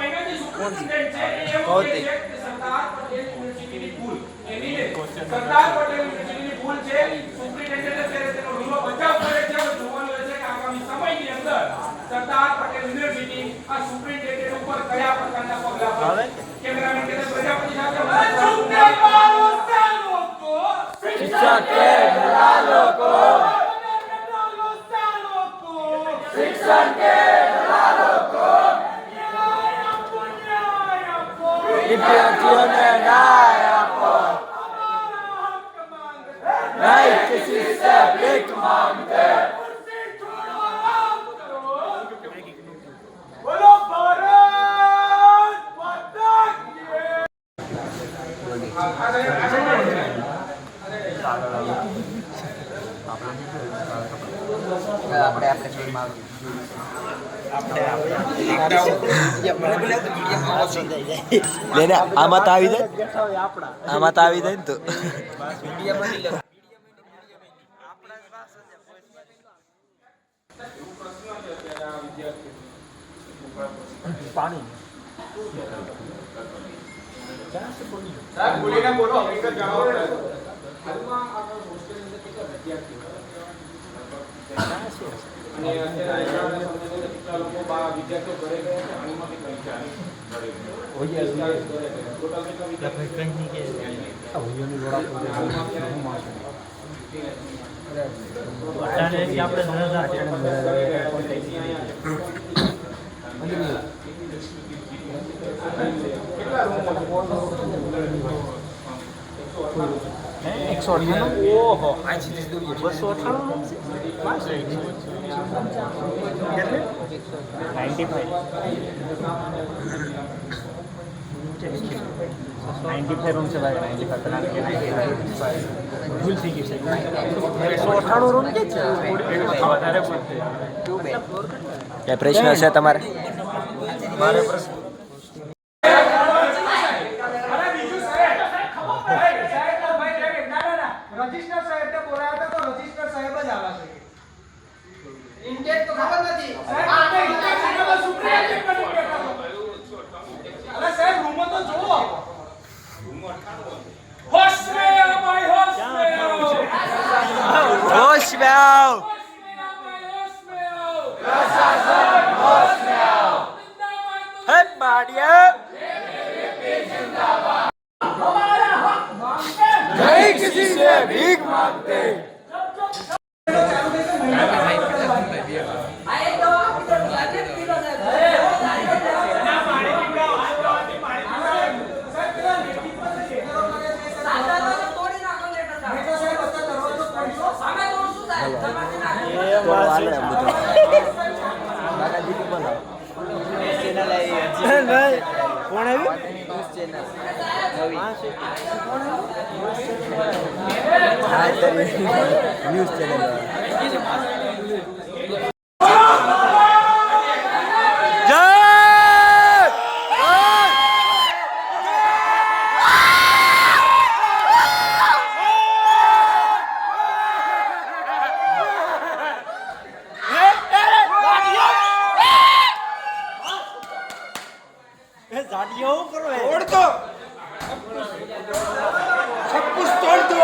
મહિનાથી સુપ્રિન્ટેન્ડન્ટ છે એ એવું કહે છે કે સરદાર પટેલ યુનિવર્સિટીની ભૂલ એની સરદાર પટેલ યુનિવર્સિટીની ભૂલ છે સુપ્રિન્ટેન્ડન્ટ અત્યારે તેનો રૂલો બચાવ કરે છે હવે જોવાનું રહેશે કે આગામી સમયની અંદર સરદાર પટેલ યુનિવર્સિટી આ સુપ્રિન્ટેન્ડન્ટ ઉપર કયા પ્રકારના પગલાં ભરે કેમેરામેન કે પ્રજાપતિ સાથે શિક્ષક કે નરા લોકો શિક્ષણ કે નરા લોકો વિદ્યાર્થીઓને ન્યાય આપો नहीं किसी से भीख मांगते बोलो भारत माता की લેને આમાં તો આવી જાય ને તો पानी साहब बोलिए बोलो हकीकत जाओ હાલમાં આપણા હોસ્ટેલની અંદર કેટલા વિદ્યાર્થીઓ અને અત્યારે કેટલા લોકો વિદ્યાર્થીઓ ઘરે ગયા છે આણીમાં કેટલા ટોટલ કેટલા रूम से भाई 95 भूल थी कि 198 रूम के છે વધારે પડતે કે પ્રશ્ન છે તમારે મારે પ્રશ્ન રજિસ્ટર સાહેબ ને બોલાયા હતા તો રજિસ્ટર સાહેબ જ આવા છે ઇન્ટેક તો ખબર નથી આ ઇન્ટેક સાહેબ સુપ્રિન્ટેન્ડન્ટ બની બેઠા છો અરે સાહેબ રૂમ તો જોવો રૂમ 98 હોશ મે આવો ભાઈ હોશ મે આવો હોશ મે આવો પ્રશાસન હોશ મે આવો હે બાડિયા नहीं किसी से भीख मांगते न्यूज़ चैनल तोड़ दो सब कुछ तोड़ दो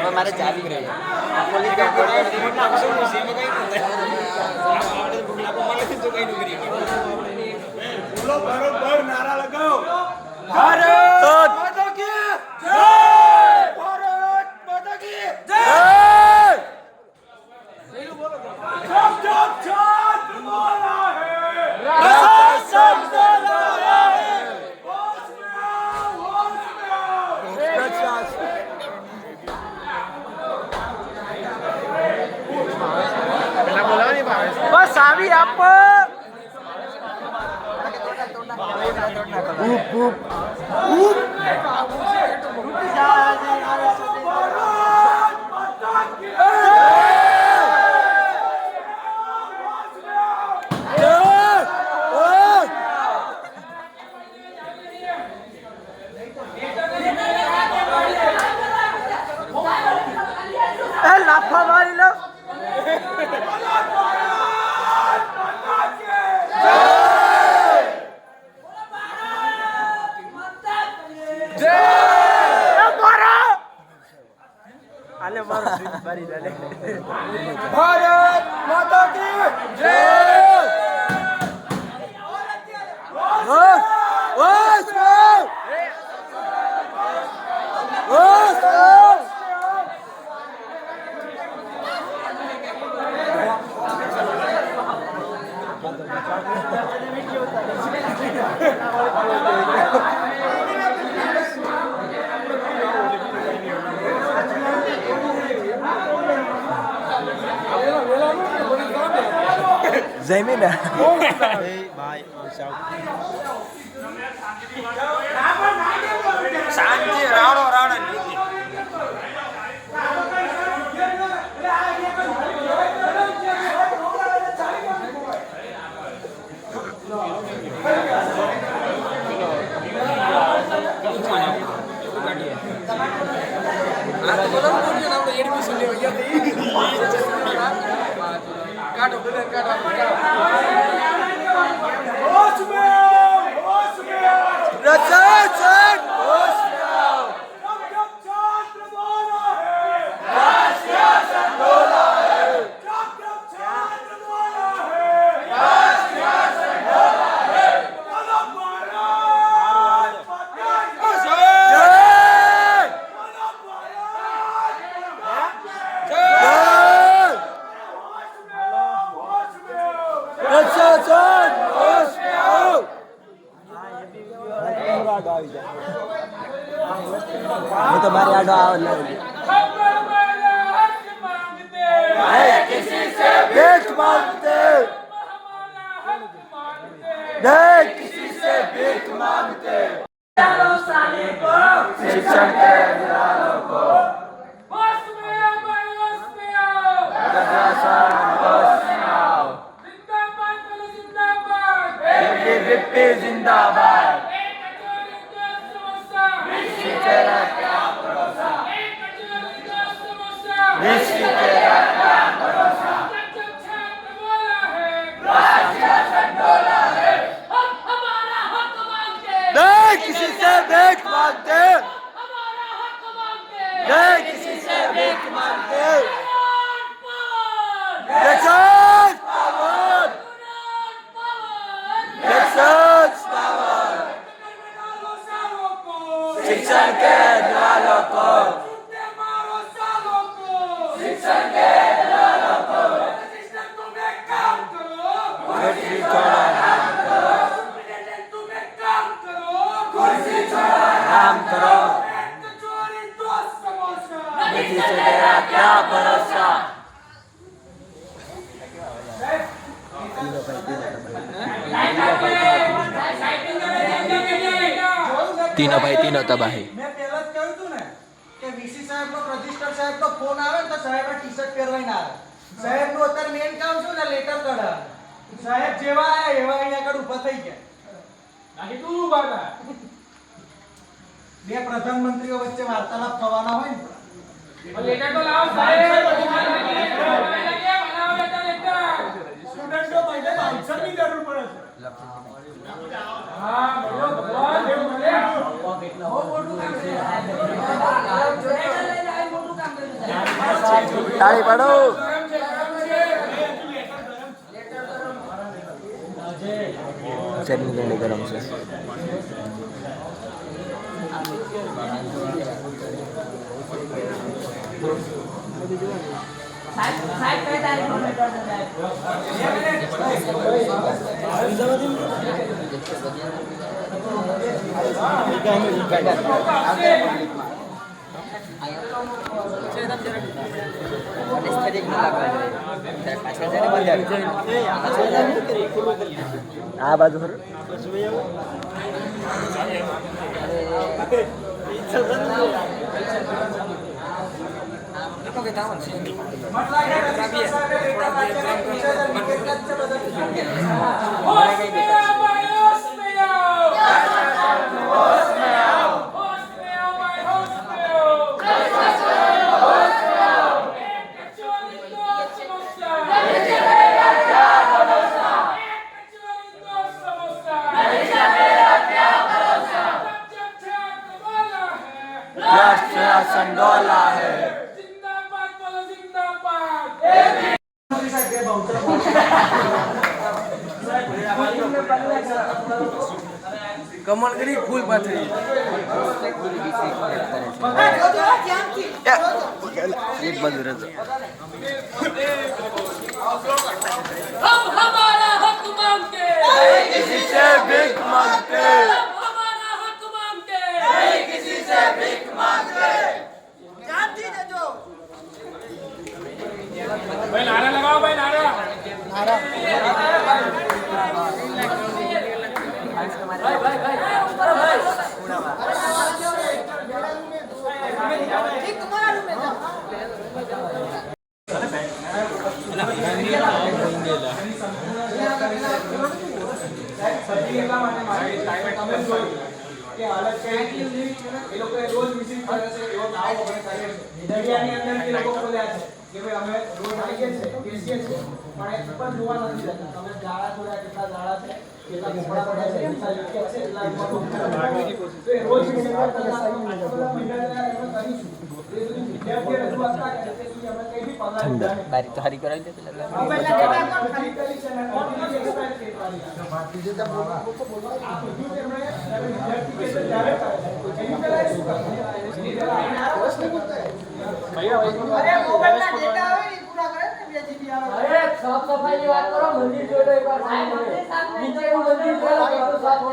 हमारे चाबी बरोबर नारा लगाओ भारत माता की जय भारत माता की जय जब छात्र बोला है प्रशासन बोला है होश में आओ बस આવી આપ લાફા મારી લો આલે મારો જીત મારી દે ભારત માતા કી જય જમીન શાંતિ રાણો રાણા तो मारे आडो किसी से भीख मांगते किसी से भीख मांगते शिक्षण के निरालों को जिंदाबाद किसी से भीख मांगते किसी से भीख मांगते शिक्षण के निरालों को शिक्षण के निरालों को काम करो कुर्सी छोड़ो नाम करो नीति से तेरा क्या भरोसा तीनों भाई तीनों तबाही મેં પહેલા જ કહ્યું હતું ને કે વીસી સાહેબનો રજિસ્ટર સાહેબનો ફોન આવે ને તો સાહેબ ટી-શર્ટ પહેરવાઈને આવે સાહેબનું અત્યારે મેઇન કામ શું ને લેટર કઢાવે સાહેબ જેવા આયા એવા અહીંયા આગળ ઊભા થઈ ગયા નહીં તું ઊભા થા બે પ્રધાનમંત્રીઓ વચ્ચે વાર્તાલાપ થવાના હોય ને લેટર તો લાવો સાહેબ સ્ટુડન્ટો પહેલે આન્સરની જરૂર પડે છે હા બોલો ભગવાન દેવ મળે તાળી પાડો ચટણી ઘણી ગરમ છે આ બાજુ ખરું होश में आओ भाई, होश में आओ। होश में आओ भाई, होश में आओ। एक कचौरी दो समोसा। एक कचौरी दो समोसा। संडोला है जिंदाबाद बोलो, जिंदाबाद। કમળ કરી ફૂલ પાથરી એક બાજુ રહેજો हम हमारा हक मांगते किसी से भीख मांगते हम हमारा हक मांगते किसी से भीख मांगते भाई नारा लगाओ, भाई नारा। કે હાલત કઈ એ લોકો રોજ વિઝિટ કરે છે એવો દાવો આપણે કરીએ છીએ દરિયાની અંદર એ લોકો બોલ્યા છે કે ભાઈ અમે રોજ આવીએ છીએ બેસીએ છીએ પણ એ પણ જોવા નથી જતા તમે જાળા થોડા કેટલા જાળા છે કેટલા કપડા પડ્યા છે કેટલા યોગ્ય છે એટલા તો એ રોજ વિઝિટ કરતા બધા મહિના એમાં કરીશું એ સુધી વિદ્યાર્થીઓ રજૂઆત ના કરે તે સુધી અમે કઈ બી પગાર બારી તો હારી કરાવી દે પેલા અમે ખાલી કરી છે ને ઓનલી એક્સપાયર કરવાની ભારતીય જનતા બોલવા આ બધું તેમણે વિદ્યાર્થી કે ત્યારે કરે છે એની પહેલા શું કરે અરે મોબાઈલ ના ડેટા આવે ને પૂરા કરે ને બે જીબી આવે અરે સાફ સફાઈ ની વાત કરો મંદિર જોઈ લો એકવાર નીચેનું મંદિર જોઈ લો કેટલું સાફ છે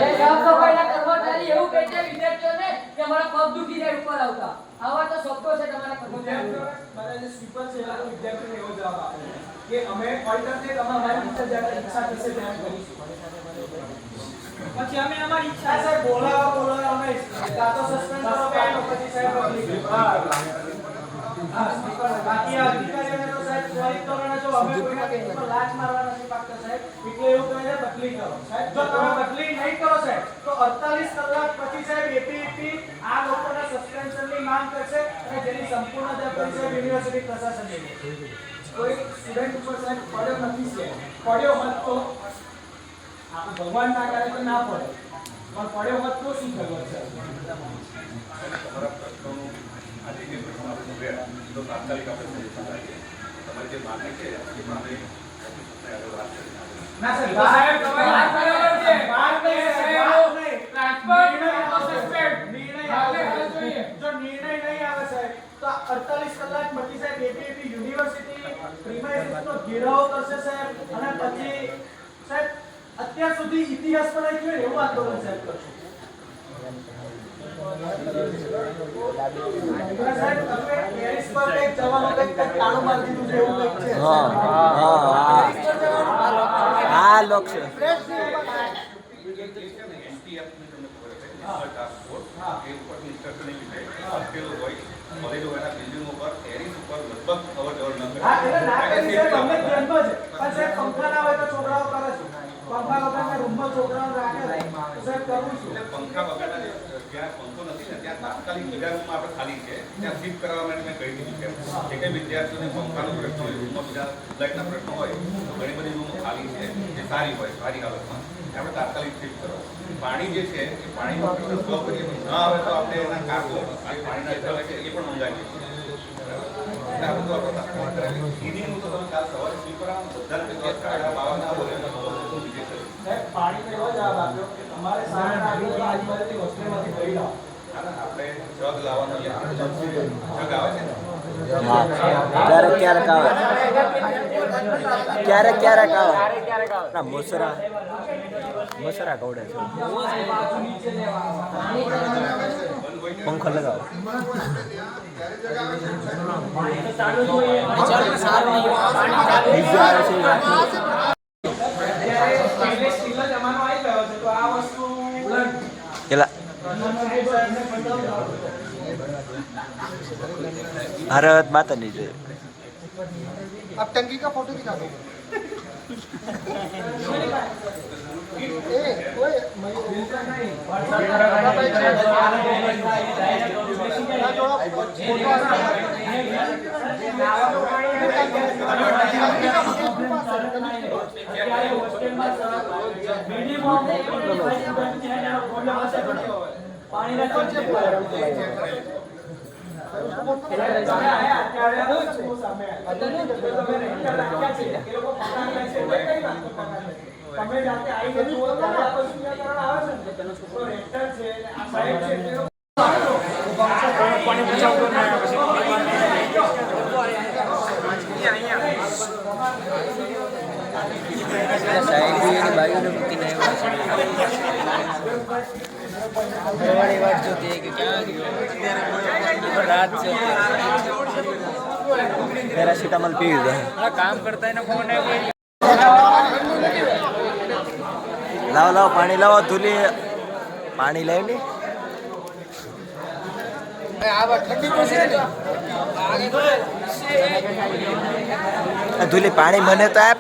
એ સાફ સફાઈ ના કર્મચારી એવું કહે છે વિદ્યાર્થીઓને કે અમારા પગ દુખી જાય ઉપર આવતા આવા તો શબ્દો છે તમારા કર્મચારીઓ મારા જે સ્પીકર છે એ વિદ્યાર્થીઓને એવો જવાબ આપે કે અમે ઓલ્ટરનેટ અમારી ઈચ્છા જ્યારે ઈચ્છા થશે ત્યારે કરીશું પછી અમે અમારી ઈચ્છા છે બોલાવો અમે કાં તો સસ્પેન્ડ કરો કે પછી સાહેબ બાકી આ અધિકારીઓને તો સાહેબ ત્વરિત ધોરણે જો અમે કોઈના કેસ પર લાંચ મારવા નથી માંગતા સાહેબ એટલે એવું કહે છે બદલી કરો સાહેબ જો તમે બદલી નહીં કરો સાહેબ તો 48 કલાક પછી સાહેબ એપીઈપી આ લોકોના સસ્પેન્શનની માંગ કરશે અને જેની સંપૂર્ણ જવાબદારી સાહેબ યુનિવર્સિટી પ્રશાસન લેશે કોઈ સ્ટુડન્ટ ઉપર સાહેબ પડ્યો નથી છે પડ્યો હોત તો આપણે ભગવાન ના કરે તો ના પડે પણ પડ્યો હોત તો શું ખબર છે તો તાત્કાલિક આપણે તમારી જે માગણી છે એ માગણી ના સર સાહેબ તમારી વાત બરાબર છે વાત નહીં ટ્રાન્સફર સસ્પેન્ડ નિર્ણય આવે જોઈએ જો નિર્ણય નહીં આવે સાહેબ તો 48 કલાક પછી સાહેબ એપીએપી યુનિવર્સિટી પ્રીમાઇસીસનો ઘેરાવ કરશે સાહેબ અને પછી સાહેબ અત્યાર સુધી ઇતિહાસ પણ આવી ગયો એવું આંદોલન સાહેબ કરશે સાહેબ તમે પેરિસ પર એક જવાનો કંઈક તાળું મારી દીધું છે એવું કંઈક છે હા આ લોક છે હા એટલે ના કરી છે તમને ધ્યાનમાં છે પણ સાહેબ પંખા ના હોય તો છોકરાઓ કરે છે પંખા વગરના રૂમમાં છોકરાઓ રાખે છે સાહેબ કરું છું પંખા વગરના જ્યાં પંખો નથી ને ત્યાં તાત્કાલિક બીજા રૂમમાં આપણે ખાલી છે ત્યાં શિફ્ટ કરવા માટે મેં કહી દીધું કે જે કંઈ વિદ્યાર્થીઓને પંખાનો પ્રશ્ન હોય રૂમમાં બીજા લાઇટના પ્રશ્નો હોય તો ઘણી બધી રૂમો ખાલી છે જે સારી હોય સારી હાલતમાં આપણે તાત્કાલિક શિફ્ટ કરો પાણી જે છે એ પાણીનો પ્રશ્ન સોલ્વ કરીએ ન આવે તો આપણે એના કાગો પાણીના જળ છે એ પણ મંગાવીએ એટલે આ બધું આપણે તાત્કાલિક કરાવીએ ઈડીનું તો તમે કાલ સવારે સ્લીપર આવો બધા કાળા બાવાના બોલે સાહેબ પાણીનો એવો જવાબ આપ્યો કે તમારે સારા આજુબાજુની હોસ્ટેલમાંથી ભરી લાવો આપણે જગ લાવવાનો જગ આવે છે ને ક્યારેક આવે ક્યારેક આવે ના મોસરા કવડે છે બાજુ નીચે લેવા પંખો લગાવો. જ્યારે સ્ટેનલેસ સ્ટીલનો જમાનો આવી ગયો છે તો આ વસ્તુ પેલા ભારત માતાની જય. अब टंकी का फोटो दिखा दो તમે જાતે આવીને જુઓ ત્યારે આ વસ્તુ નિરાકરણ આવે છે ને તો રેન્ટર છે આ સાહેબ છે તે પેરાસિટામોલ પીવી જાય. કામ કરતા એને ફોન આવ્યો. લાવો લાવો પાણી લાવો. ધૂલી પાણી લઈ લે. ધૂલી પાણી મને તો આપ.